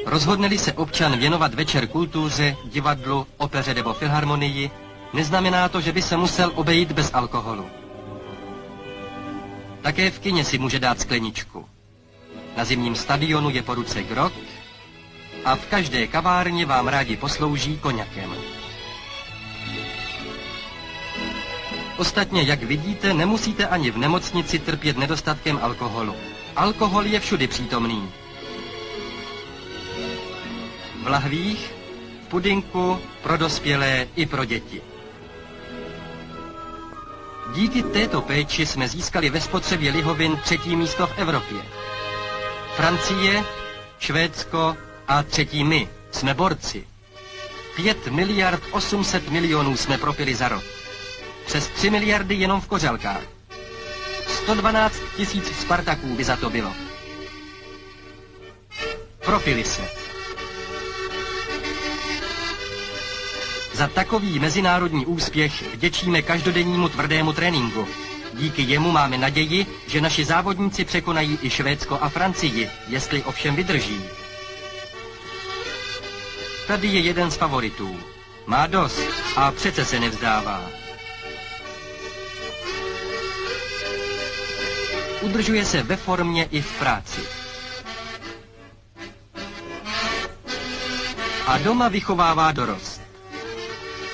Rozhodne-li se občan věnovat večer kultuře, divadlu, opeře nebo filharmonii, neznamená to, že by se musel obejít bez alkoholu. Také v kině si může dát skleničku. Na zimním stadionu je po ruce grog a v každé kavárně vám rádi poslouží koněkem. Ostatně, jak vidíte, nemusíte ani v nemocnici trpět nedostatkem alkoholu. Alkohol je všudy přítomný. V lahvích, v pudinku, pro dospělé i pro děti. Díky této péči jsme získali ve spotřebě lihovin 3. místo v Evropě. Francie, Švédsko a 3. my. Jsme borci. 5 miliard 800 milionů jsme propili za rok. Přes 3 miliardy jenom v kořalkách. 112 000 Spartaků by za to bylo. Propili se. Za takový mezinárodní úspěch vděčíme každodennímu tvrdému tréninku. Díky jemu máme naději, že naši závodníci překonají i Švédsko a Francii, jestli ovšem vydrží. Tady je jeden z favoritů. Má dost a přece se nevzdává. Udržuje se ve formě i v práci. A doma vychovává dorost.